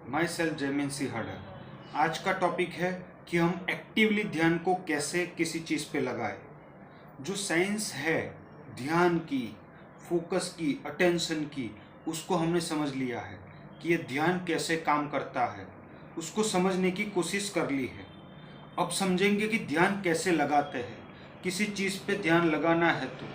My self Jaymin सिंहाड़ा। आज का topic है कि हम एक्टिवली ध्यान को कैसे किसी चीज़ पे लगाएं। जो साइंस है ध्यान की, फोकस की, अटेंशन की, उसको हमने समझ लिया है कि ये ध्यान कैसे काम करता है, उसको समझने की कोशिश कर ली है। अब समझेंगे कि ध्यान कैसे लगाते हैं। किसी चीज़ पे ध्यान लगाना है तो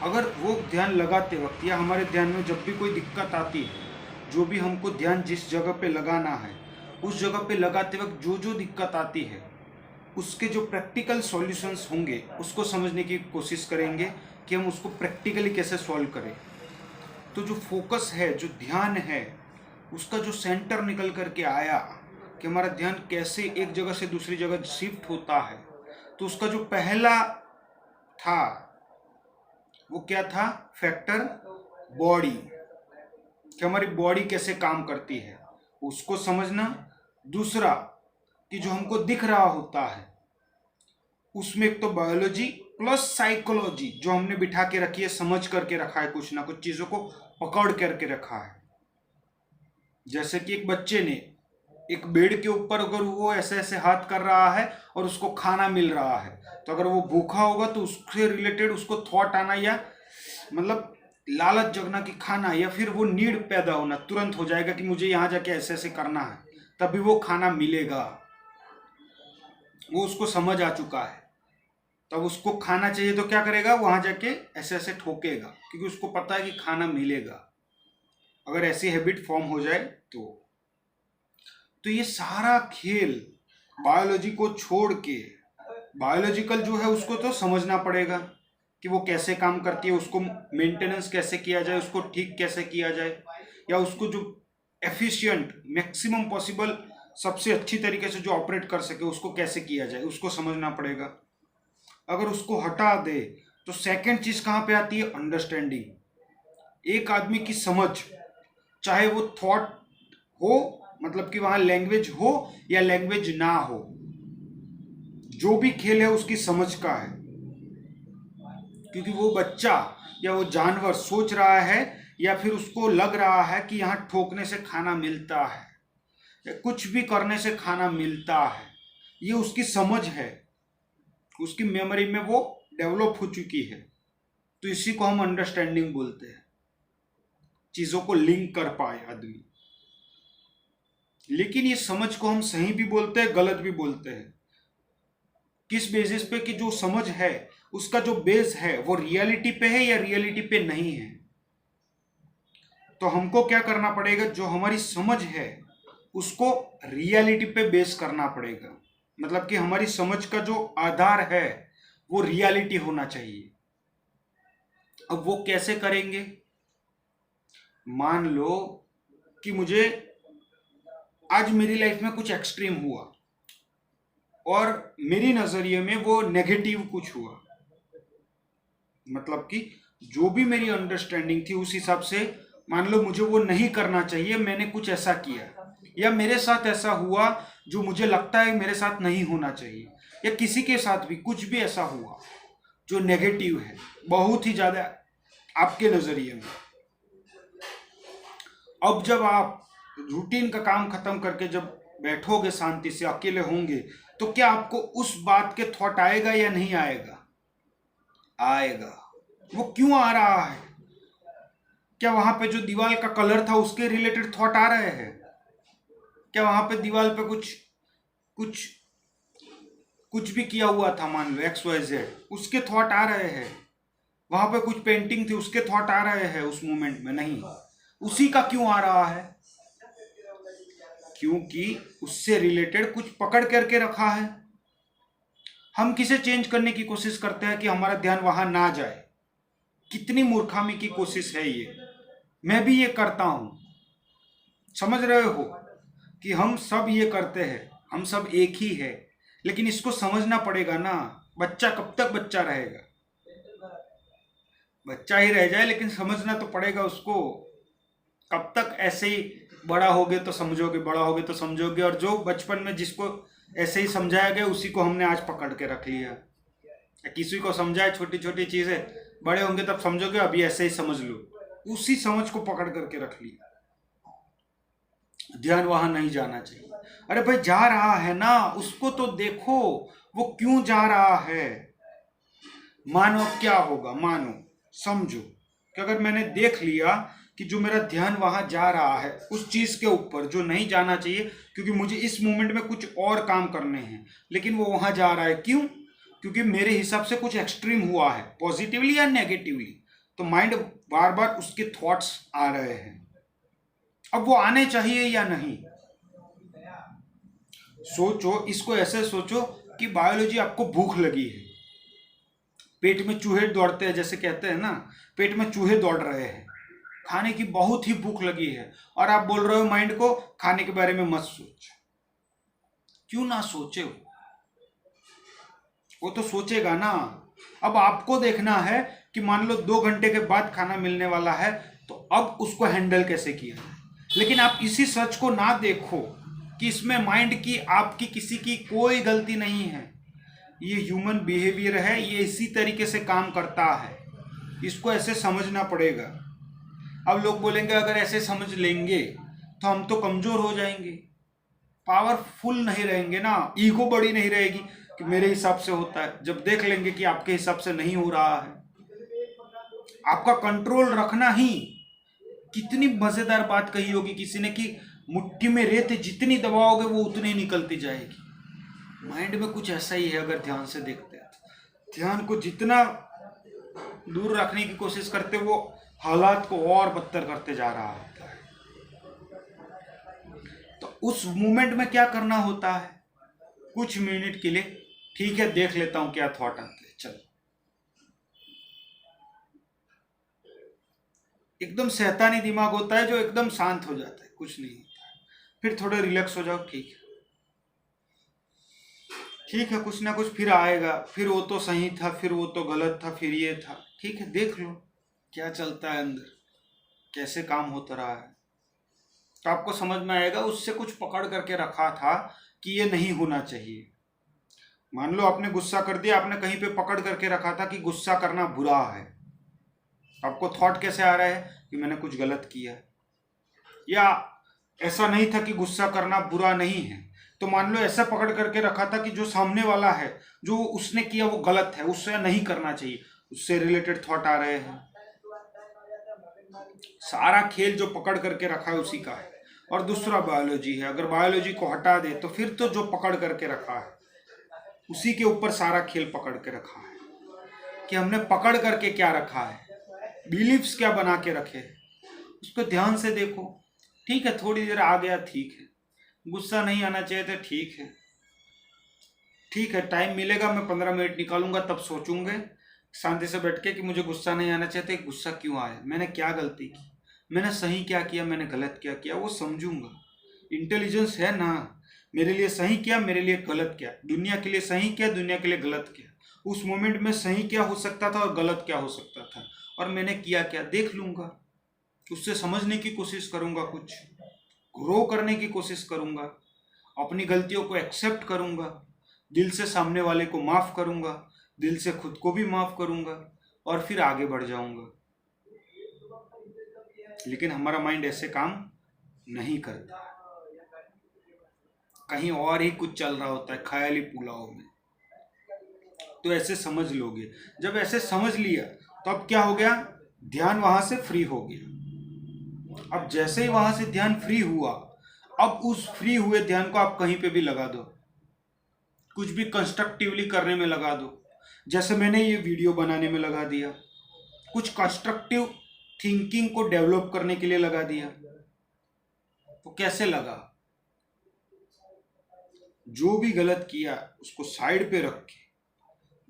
अगर वो ध्यान लगाते वक्त या हमारे ध्यान में जब भी कोई दिक्कत आती है, जो भी हमको ध्यान जिस जगह पे लगाना है उस जगह पे लगाते वक्त जो जो दिक्कत आती है उसके जो प्रैक्टिकल सॉल्यूशंस होंगे उसको समझने की कोशिश करेंगे कि हम उसको प्रैक्टिकली कैसे सॉल्व करें। तो जो फोकस है, जो ध्यान है, उसका जो सेंटर निकल करके आया कि हमारा ध्यान कैसे एक जगह से दूसरी जगह शिफ्ट होता है, तो उसका जो पहला था वो क्या था? फैक्टर बॉडी, कि हमारी बॉडी कैसे काम करती है उसको समझना। दूसरा कि जो हमको दिख रहा होता है उसमें एक तो बायोलॉजी प्लस साइकोलॉजी जो हमने बिठा के रखी है, समझ करके रखा है, कुछ ना कुछ चीज़ों को पकड़ करके रखा है। जैसे कि एक बच्चे ने एक बेड के ऊपर अगर वो ऐसे ऐसे हाथ कर रहा है और उसको खाना मिल रहा है, तो अगर वो भूखा होगा तो उससे रिलेटेड उसको थॉट आना या मतलब लालच जगना कि खाना, या फिर वो नीड पैदा होना तुरंत हो जाएगा कि मुझे यहाँ जाके ऐसे ऐसे करना है तभी वो खाना मिलेगा। वो उसको समझ आ चुका है। तब उसको खाना चाहिए तो क्या करेगा? वहां जाके ऐसे ऐसे ठोकेगा क्योंकि उसको पता है कि खाना मिलेगा। अगर ऐसी हैबिट फॉर्म हो जाए तो ये सारा खेल बायोलॉजी को छोड़ के, बायोलॉजिकल जो है उसको तो समझना पड़ेगा कि वो कैसे काम करती है, उसको मेंटेनेंस कैसे किया जाए, उसको ठीक कैसे किया जाए, या उसको जो एफिशिएंट मैक्सिमम पॉसिबल सबसे अच्छी तरीके से जो ऑपरेट कर सके उसको कैसे किया जाए, उसको समझना पड़ेगा। अगर उसको हटा दे तो सेकंड चीज कहाँ पे आती है? अंडरस्टैंडिंग। एक आदमी की समझ, चाहे वो थॉट हो, मतलब कि वहां लैंग्वेज हो या लैंग्वेज ना हो, जो भी खेल है उसकी समझ का है। क्योंकि वो बच्चा या वो जानवर सोच रहा है या फिर उसको लग रहा है कि यहाँ ठोकने से खाना मिलता है या कुछ भी करने से खाना मिलता है, ये उसकी समझ है, उसकी मेमोरी में वो डेवलप हो चुकी है। तो इसी को हम अंडरस्टैंडिंग बोलते हैं। चीजों को लिंक कर पाए आदमी। लेकिन ये समझ को हम सही भी बोलते हैं, गलत भी बोलते हैं। किस बेसिस पे? कि जो समझ है उसका जो बेस है वो रियलिटी पे है या रियलिटी पे नहीं है। तो हमको क्या करना पड़ेगा? जो हमारी समझ है उसको रियलिटी पे बेस करना पड़ेगा। मतलब कि हमारी समझ का जो आधार है वो रियलिटी होना चाहिए। अब वो कैसे करेंगे? मान लो कि मुझे आज मेरी लाइफ में कुछ एक्सट्रीम हुआ और मेरी नजरिए में वो नेगेटिव कुछ हुआ, मतलब कि जो भी मेरी अंडरस्टैंडिंग थी उस हिसाब से मान लो मुझे वो नहीं करना चाहिए, मैंने कुछ ऐसा किया या मेरे साथ ऐसा हुआ जो मुझे लगता है मेरे साथ नहीं होना चाहिए, या किसी के साथ भी कुछ भी ऐसा हुआ जो नेगेटिव है बहुत ही ज्यादा आपके नजरिए में। अब जब आप रूटीन का काम खत्म करके जब बैठोगे, शांति से अकेले होंगे, तो क्या आपको उस बात के थॉट आएगा या नहीं आएगा? आएगा। वो क्यों आ रहा है? क्या वहां पे जो दीवार का कलर था उसके रिलेटेड थॉट आ रहे हैं? क्या वहां पे दीवार पे कुछ कुछ कुछ भी किया हुआ था, मान लो एक्स वाई जेड, उसके थॉट आ रहे हैं? वहां पे कुछ पेंटिंग थी उसके थॉट आ रहे हैं उस मोमेंट में? नहीं। उसी का क्यों आ रहा है? क्योंकि उससे रिलेटेड कुछ पकड़ करके रखा है। हम किसे चेंज करने की कोशिश करते हैं कि हमारा ध्यान वहां ना जाए। कितनी मूर्खामी की कोशिश है ये। मैं भी ये करता हूं, समझ रहे हो कि हम सब ये करते हैं, हम सब एक ही है। लेकिन इसको समझना पड़ेगा ना। बच्चा कब तक बच्चा रहेगा? बच्चा ही रह जाए, लेकिन समझना तो पड़ेगा उसको। कब तक ऐसे ही बड़ा होगे तो समझोगे, बड़ा होगे तो समझोगे, और जो बचपन में जिसको ऐसे ही समझाया गया उसी को हमने आज पकड़ के रख लिया। किसी को समझाए छोटी छोटी चीजें, बड़े होंगे तब समझोगे, अभी ऐसे ही समझ लो, उसी समझ को पकड़ करके रख लिया। ध्यान वहां नहीं जाना चाहिए। अरे भाई जा रहा है ना, उसको तो देखो, वो क्यों जा रहा है। मानो क्या होगा, मानो समझो कि अगर मैंने देख लिया कि जो मेरा ध्यान वहां जा रहा है उस चीज के ऊपर जो नहीं जाना चाहिए, क्योंकि मुझे इस मोमेंट में कुछ और काम करने हैं, लेकिन वो वहां जा रहा है, क्यों? क्योंकि मेरे हिसाब से कुछ एक्सट्रीम हुआ है, पॉजिटिवली या नेगेटिवली, तो माइंड बार बार उसके थॉट्स आ रहे हैं। अब वो आने चाहिए या नहीं, सोचो, इसको ऐसे सोचो कि बायोलॉजी आपको भूख लगी है, पेट में चूहे दौड़ते हैं, जैसे कहते हैं ना, पेट में चूहे दौड़ रहे हैं, खाने की बहुत ही भूख लगी है, और आप बोल रहे हो माइंड को खाने के बारे में मत सोच। क्यों ना सोचे, वो तो सोचेगा ना। अब आपको देखना है कि मान लो 2 घंटे के बाद खाना मिलने वाला है, तो अब उसको हैंडल कैसे किया। लेकिन आप इसी सच को ना देखो कि इसमें माइंड की, आपकी, किसी की कोई गलती नहीं है। ये ह्यूमन बिहेवियर है, ये इसी तरीके से काम करता है, इसको ऐसे समझना पड़ेगा। अब लोग बोलेंगे अगर ऐसे समझ लेंगे तो हम तो कमजोर हो जाएंगे, पावरफुल नहीं रहेंगे ना, ईगो बड़ी नहीं रहेगी कि मेरे हिसाब से होता है। जब देख लेंगे कि आपके हिसाब से नहीं हो रहा है, आपका कंट्रोल रखना ही। कितनी मजेदार बात कही होगी किसी ने कि मुट्ठी में रेत जितनी दबाओगे वो उतनी निकलती जाएगी। माइंड में कुछ ऐसा ही है, अगर ध्यान से देखते हैं। ध्यान को जितना दूर रखने की कोशिश करते, वो हालात को और बदतर करते जा रहा होता है। तो उस मोमेंट में क्या करना होता है, कुछ मिनट के लिए ठीक है देख लेता हूं क्या थॉट आते हैं, चलो। एकदम शैतानी दिमाग होता है जो एकदम शांत हो जाता है, कुछ नहीं होता है। फिर थोड़े रिलैक्स हो जाओ, ठीक है कुछ ना कुछ फिर आएगा, फिर वो तो सही था, फिर वो तो गलत था, फिर ये था, ठीक है देख लो क्या चलता है अंदर, कैसे काम होता रहा है, तो आपको समझ में आएगा। उससे कुछ पकड़ करके रखा था कि ये नहीं होना चाहिए। मान लो आपने गुस्सा कर दिया, आपने कहीं पे पकड़ करके रखा था कि गुस्सा करना बुरा है, आपको थॉट कैसे आ रहा है कि मैंने कुछ गलत किया, या ऐसा नहीं था कि गुस्सा करना बुरा नहीं है, तो मान लो ऐसा पकड़ करके रखा था कि जो सामने वाला है, जो उसने किया वो गलत है, उससे नहीं करना चाहिए, उससे रिलेटेड थॉट आ रहे हैं। सारा खेल जो पकड़ करके रखा है उसी का है। और दूसरा बायोलॉजी है, अगर बायोलॉजी को हटा दे तो फिर तो जो पकड़ करके रखा है उसी के ऊपर सारा खेल पकड़ के रखा है, कि हमने पकड़ करके क्या रखा है, बिलीव्स क्या बना के रखे, उसको ध्यान से देखो। ठीक है थोड़ी देर आ गया, ठीक है, गुस्सा नहीं आना चाहिए था, ठीक है टाइम मिलेगा, मैं 15 मिनट निकालूंगा, तब सोचूंगे शांति से बैठ के कि मुझे गुस्सा नहीं आना चाहिए था, गुस्सा क्यों आया, मैंने क्या गलती की, मैंने सही क्या किया, मैंने गलत क्या किया, वो समझूंगा। इंटेलिजेंस है ना, मेरे लिए सही क्या, मेरे लिए गलत क्या, दुनिया के लिए सही क्या, दुनिया के लिए गलत क्या, उस मोमेंट में सही क्या हो सकता था और गलत क्या हो सकता था, और मैंने किया क्या, देख लूंगा, उससे समझने की कोशिश करूंगा, कुछ ग्रो करने की कोशिश करूंगा, अपनी गलतियों को एक्सेप्ट करूंगा, दिल से सामने वाले को माफ करूंगा, दिल से खुद को भी माफ करूंगा, और फिर आगे बढ़ जाऊंगा। लेकिन हमारा माइंड ऐसे काम नहीं करता, कहीं और ही कुछ चल रहा होता है, ख्याली पुलाव में। तो ऐसे समझ लोगे, जब ऐसे समझ लिया तो अब क्या हो गया, ध्यान वहां से फ्री हो गया। अब जैसे ही वहां से ध्यान फ्री हुआ, अब उस फ्री हुए ध्यान को आप कहीं पे भी लगा दो, कुछ भी कंस्ट्रक्टिवली करने में लगा दो। जैसे मैंने ये वीडियो बनाने में लगा दिया, कुछ कंस्ट्रक्टिव थिंकिंग को डेवलप करने के लिए लगा दिया, तो कैसे लगा, जो भी गलत किया उसको साइड पे रख के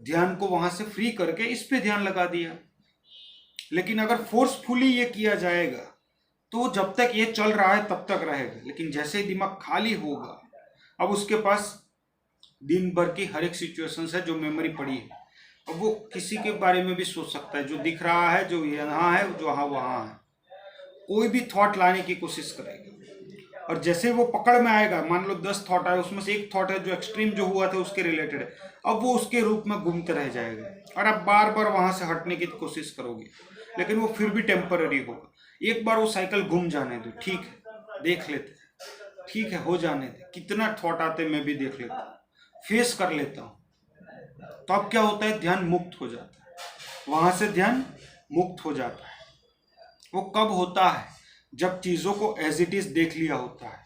ध्यान को वहां से फ्री करके इस पे ध्यान लगा दिया। लेकिन अगर फोर्सफुली ये किया जाएगा तो जब तक ये चल रहा है तब तक रहेगा, लेकिन जैसे ही दिमाग खाली होगा, अब उसके पास दिन भर की हर एक सिचुएशन है जो मेमोरी पड़ी है, अब वो किसी के बारे में भी सोच सकता है, जो दिख रहा है, जो यहाँ है, जो हाँ वहाँ है, कोई भी थॉट लाने की कोशिश करेगा। और जैसे वो पकड़ में आएगा, मान लो 10 थॉट आए, उसमें से एक थॉट है जो एक्सट्रीम जो हुआ था उसके रिलेटेड है, अब वो उसके रूप में घूमते रह जाएगा, और आप बार बार वहां से हटने की कोशिश करोगे, लेकिन वो फिर भी टेम्पररी होगा। एक बार वो साइकिल घूम जाने दो, ठीक है देख लेते हैं, ठीक है, हो जाने दे, कितना थॉट आते मैं भी देख लेता हूँ, फेस कर लेता हूँ। तो अब क्या होता है, ध्यान मुक्त हो जाता है, वहां से ध्यान मुक्त हो जाता है। वो कब होता है, जब चीजों को एज इट इज देख लिया होता है,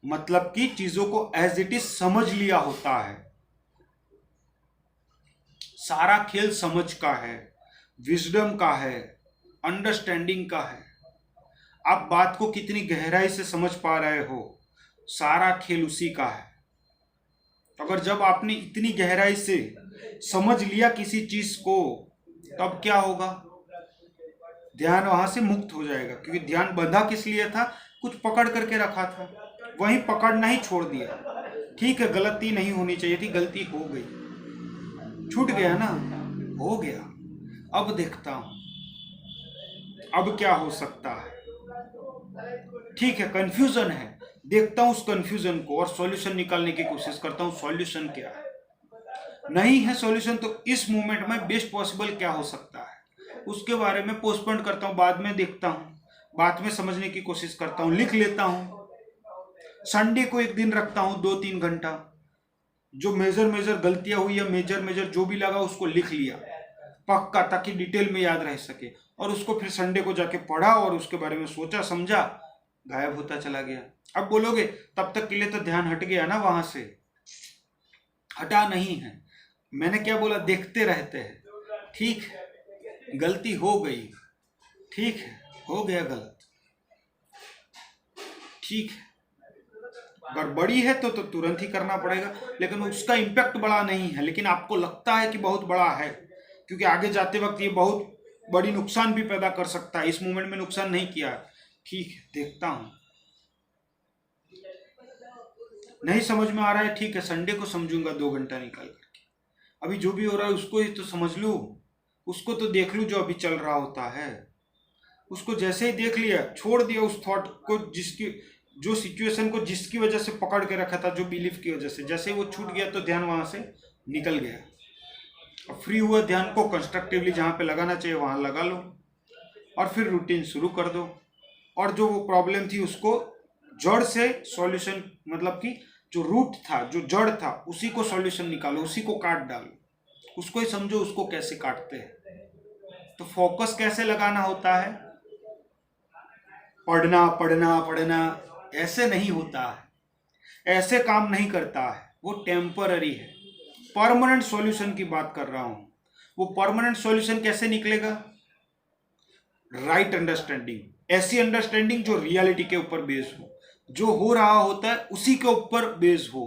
मतलब कि चीजों को एज इट इज समझ लिया होता है। सारा खेल समझ का है, विजडम का है, अंडरस्टैंडिंग का है। आप बात को कितनी गहराई से समझ पा रहे हो, सारा खेल उसी का है। अगर जब आपने इतनी गहराई से समझ लिया किसी चीज को, तब क्या होगा, ध्यान वहां से मुक्त हो जाएगा। क्योंकि ध्यान बंधा किस लिए था, कुछ पकड़ करके रखा था, वहीं पकड़ना ही छोड़ दिया। ठीक है, गलती नहीं होनी चाहिए थी, गलती हो गई, छूट गया ना, हो गया। अब देखता हूं अब क्या हो सकता है। ठीक है, कंफ्यूजन है, देखता हूं उस कंफ्यूजन को और सॉल्यूशन निकालने की कोशिश करता हूं। सॉल्यूशन क्या है, नहीं है सॉल्यूशन, तो इस मोमेंट में बेस्ट पॉसिबल क्या हो सकता है, उसके बारे में पोस्टपोन करता हूं, बाद में देखता हूं, बाद में समझने की कोशिश करता हूं, लिख लेता हूं। संडे को एक दिन रखता हूं 2-3 घंटा, जो मेजर गलतियां हुई या मेजर जो भी लगा उसको लिख लिया पक्का, ताकि डिटेल में याद रह सके। और उसको फिर संडे को जाके पढ़ा और उसके बारे में सोचा समझा, गायब होता चला गया। अब बोलोगे तब तक के लिए तो ध्यान हट गया ना, वहां से हटा नहीं है। मैंने क्या बोला, देखते रहते हैं। ठीक है, गलती हो गई, ठीक है, हो गया गलत, ठीक है, गड़बड़ी है तो तुरंत ही करना पड़ेगा, लेकिन उसका इम्पैक्ट बड़ा नहीं है, लेकिन आपको लगता है कि बहुत बड़ा है, क्योंकि आगे जाते वक्त ये बहुत बड़ी नुकसान भी पैदा कर सकता है। इस मोमेंट में नुकसान नहीं किया, ठीक है, देखता हूं, नहीं समझ में आ रहा है, ठीक है, संडे को समझूंगा 2 घंटा निकाल करके। अभी जो भी हो रहा है उसको ही तो समझ लूं, उसको तो देख लूं, जो अभी चल रहा होता है उसको जैसे ही देख लिया, छोड़ दिया उस थॉट को, जो सिचुएशन को जिसकी वजह से पकड़ के रखा था, जो बिलीफ की वजह से, जैसे ही वो छूट गया तो ध्यान वहां से निकल गया। और फ्री हुआ ध्यान को कंस्ट्रक्टिवली जहां पे लगाना चाहिए वहां लगा लो, और फिर रूटीन शुरू कर दो। और जो वो प्रॉब्लम थी उसको जड़ से सॉल्यूशन, मतलब कि जो रूट था, जो जड़ था, उसी को सॉल्यूशन निकालो, उसी को काट डालो, उसको ही समझो उसको कैसे काटते हैं। तो फोकस कैसे लगाना होता है, पढ़ना पढ़ना पढ़ना ऐसे नहीं होता है, ऐसे काम नहीं करता है, वो टेम्पररी है। परमानेंट सॉल्यूशन की बात कर रहा हूं। वो परमानेंट सॉल्यूशन कैसे निकलेगा, राइट अंडरस्टैंडिंग, ऐसी अंडरस्टैंडिंग जो रियलिटी के ऊपर बेस हो, जो हो रहा होता है उसी के ऊपर बेस हो।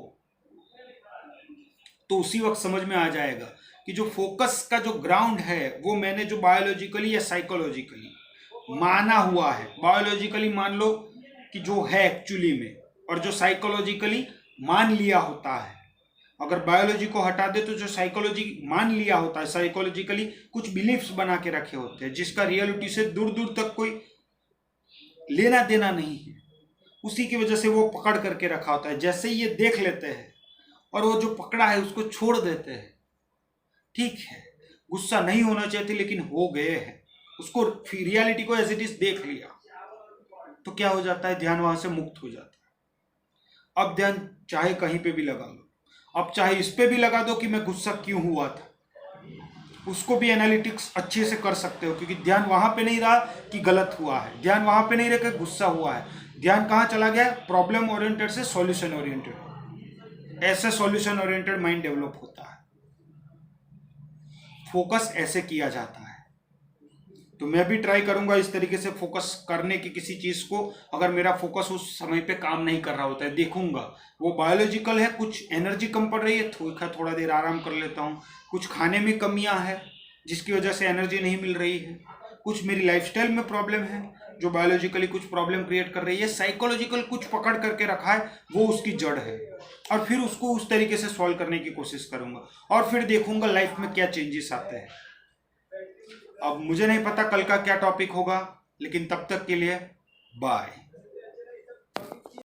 तो उसी वक्त समझ में आ जाएगा कि जो फोकस का जो ग्राउंड है, वो मैंने जो बायोलॉजिकली या साइकोलॉजिकली माना हुआ है, बायोलॉजिकली मान लो कि जो है एक्चुअली में, और जो साइकोलॉजिकली मान लिया होता है। अगर बायोलॉजी को हटा दे तो जो साइकोलॉजी मान लिया होता है, साइकोलॉजिकली कुछ बिलीफ्स बना के रखे होते हैं, जिसका रियलिटी से दूर दूर तक कोई लेना देना नहीं है, उसी की वजह से वो पकड़ करके रखा होता है। जैसे ही ये देख लेते हैं और वो जो पकड़ा है उसको छोड़ देते हैं, ठीक है, गुस्सा नहीं होना चाहिए थी लेकिन हो गए हैं, उसको रियलिटी को एज इट इज देख लिया, तो क्या हो जाता है, ध्यान वहां से मुक्त हो जाता है। अब ध्यान चाहे कहीं पे भी लगा लो, अब चाहे इस पे भी लगा दो कि मैं गुस्सा क्यों हुआ था, उसको भी एनालिटिक्स अच्छे से कर सकते हो, क्योंकि ध्यान वहां पे नहीं रहा कि गलत हुआ है, ध्यान वहां पे नहीं रहा कि गुस्सा हुआ है, ध्यान कहाँ चला गया, प्रॉब्लम ओरिएंटेड से सॉल्यूशन ओरिएंटेड। ऐसे सॉल्यूशन ओरिएंटेड माइंड डेवलप होता है, फोकस ऐसे किया जाता है। तो मैं भी ट्राई करूंगा इस तरीके से फोकस करने की किसी चीज को। अगर मेरा फोकस उस समय पे काम नहीं कर रहा होता है, देखूंगा वो बायोलॉजिकल है, कुछ एनर्जी कम पड़ रही है, थोड़ा देर आराम कर लेता हूँ, कुछ खाने में कमियां है जिसकी वजह से एनर्जी नहीं मिल रही है, कुछ मेरी लाइफस्टाइल में प्रॉब्लम है जो बायोलॉजिकली कुछ प्रॉब्लम क्रिएट कर रही है, साइकोलॉजिकल कुछ पकड़ करके रखा है, वो उसकी जड़ है। और फिर उसको उस तरीके से सॉल्व करने की कोशिश करूंगा, और फिर देखूंगा लाइफ में क्या चेंजेस आते हैं। अब मुझे नहीं पता कल का क्या टॉपिक होगा, लेकिन तब तक के लिए बाय।